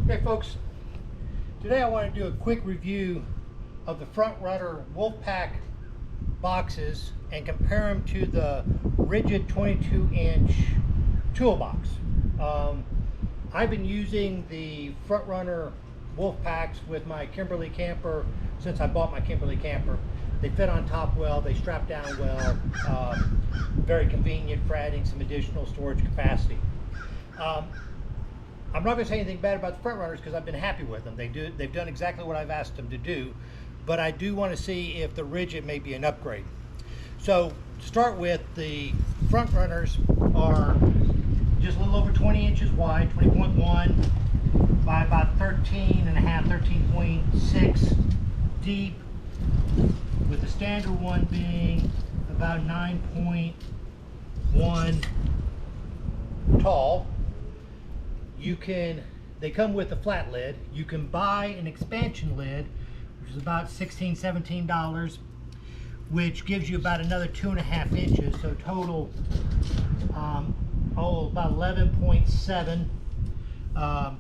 Okay folks, today I want to do a quick review of the Frontrunner Wolfpack boxes and compare them to the rigid 22-inch Toolbox. I've been using the Frontrunner Wolfpacks with my Kimberly camper since I bought my Kimberly camper. They fit on top well, they strap down well, very convenient for adding some additional storage capacity. I'm not going to say anything bad about the Frontrunners because I've been happy with them. They've done exactly what I've asked them to do, but I do want to see if the rigid may be an upgrade. So to start with, the Frontrunners are just a little over 20 inches wide, 20.1 by about 13.5, 13.6 deep, with the standard one being about 9.1 tall. They come with a flat lid. You can buy an expansion lid, which is about $16, $17, which gives you about another 2.5 inches. So total, about 11.7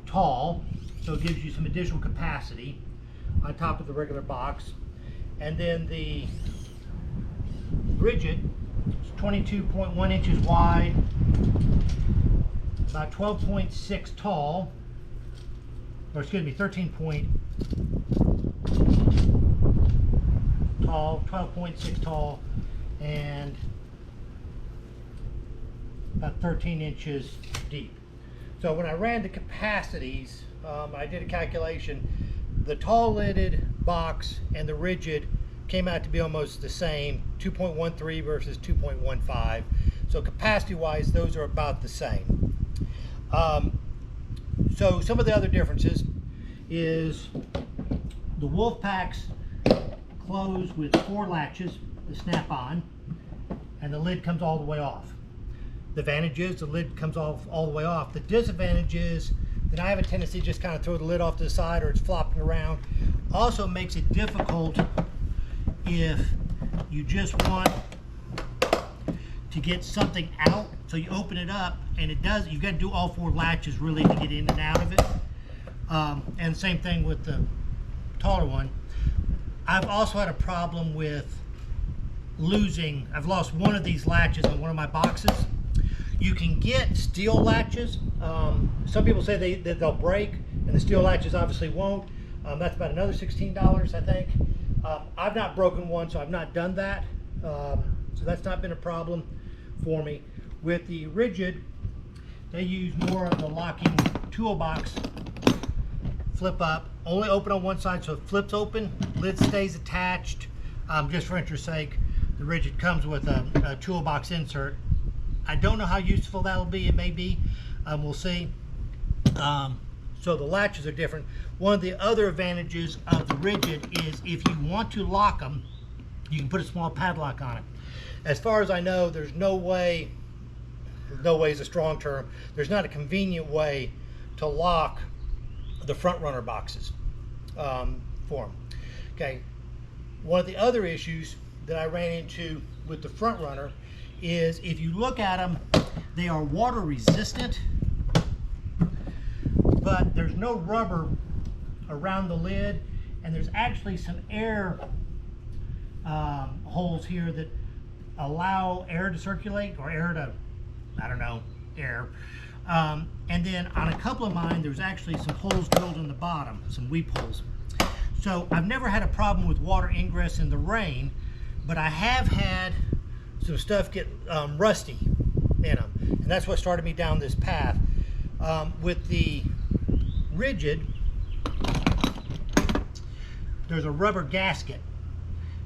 tall. So it gives you some additional capacity on top of the regular box. And then the rigid is 22.1 inches wide, about 12.6 tall, or excuse me, 12.6 tall, and about 13 inches deep. So when I ran the capacities, I did a calculation. The tall lidded box and the rigid came out to be almost the same, 2.13 versus 2.15. So capacity wise, those are about the same. So some of the other differences is the Wolfpacks close with 4 latches that snap on, and the lid comes all the way off. The advantage is the lid comes off all the way off. The disadvantage is that I have a tendency to just kind of throw the lid off to the side, or it's flopping around. Also makes it difficult if you just want to get something out. So you open it up and it does, you've got to do all 4 latches really to get in and out of it. And same thing with the taller one. I've also had a problem with I've lost one of these latches on one of my boxes. You can get steel latches. Some people say that they'll break, and the steel latches obviously won't. That's about another $16, I think. I've not broken one, so I've not done that. So that's not been a problem for me. With the rigid, they use more of the locking Toolbox flip up, only open on one side, so it flips open, lid stays attached. Just for interest's sake, the rigid comes with a Toolbox insert. I don't know how useful that'll be. It may be, we'll see. So the latches are different. One of the other advantages of the rigid is if you want to lock them, you can put a small padlock on it. As far as I know, there's no way is a strong term, there's not a convenient way to lock the Frontrunner boxes for them. Okay, one of the other issues that I ran into with the Frontrunner is if you look at them, they are water resistant, but there's no rubber around the lid, and there's actually some air holes here that allow air to circulate, or air to, I don't know, air. And then on a couple of mine, there's actually some holes drilled in the bottom, some weep holes. So I've never had a problem with water ingress in the rain, but I have had some stuff get rusty in them, and that's what started me down this path. With the rigid, there's a rubber gasket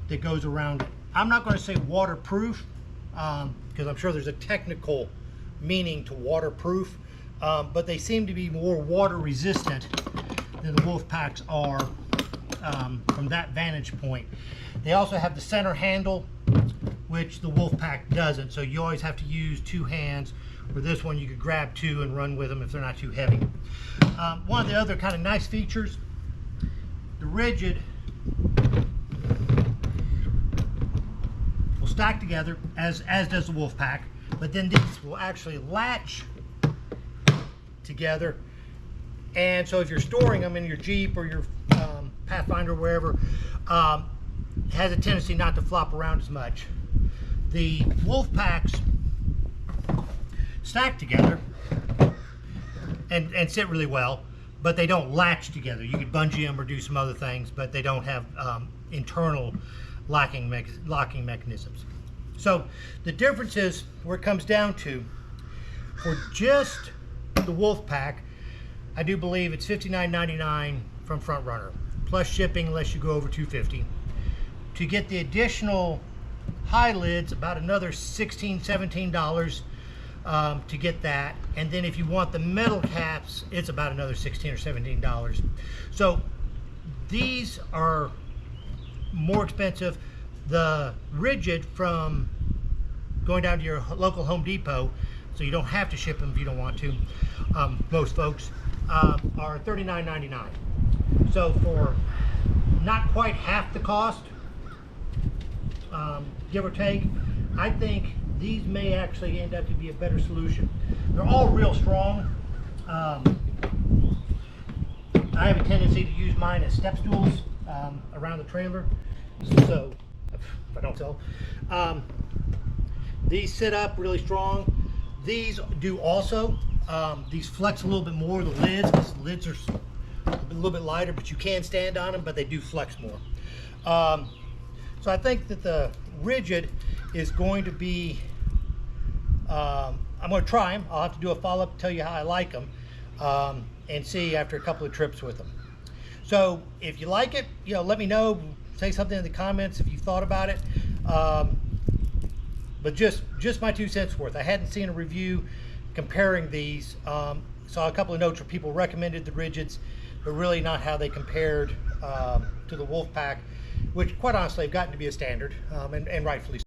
that goes around it. I'm not going to say waterproof, because I'm sure there's a technical meaning to waterproof, but they seem to be more water resistant than the Wolfpacks are from that vantage point. They also have the center handle, which the Wolfpack doesn't, so you always have to use 2 hands. With this one, you could grab 2 and run with them if they're not too heavy. One of the other kind of nice features, the rigid will stack together as does the Wolfpack, but then these will actually latch together And so if you're storing them in your Jeep or your Pathfinder or wherever, it has a tendency not to flop around as much. The Wolfpacks stack together and sit really well, but they don't latch together. You could bungee them or do some other things, but they don't have internal locking mechanisms. So the difference is where it comes down to, for just the Wolfpack, I do believe it's $59.99 from Frontrunner, plus shipping unless you go over $250. To get the additional high lids, about another $16, $17 to get that. And then if you want the metal caps, it's about another $16 or $17. So these are more expensive. The rigid, from going down to your local Home Depot, so you don't have to ship them if you don't want to, most folks, are $39.99. So for not quite half the cost, give or take, I think these may actually end up to be a better solution. They're all real strong. I have a tendency to use mine as step stools around the trailer, so if I don't tell. These sit up really strong. These do also. These flex a little bit more, the lids, because the lids are a little bit lighter, but you can stand on them, but they do flex more. So I think that the rigid is going to be, I'm going to try them. I'll have to do a follow-up, tell you how I like them, and see after a couple of trips with them. So if you like it, let me know. Say something in the comments if you've thought about it. But just my 2 cents worth. I hadn't seen a review comparing these. Saw a couple of notes where people recommended the rigids, but really not how they compared to the Wolfpack, which quite honestly have gotten to be a standard, and rightfully so.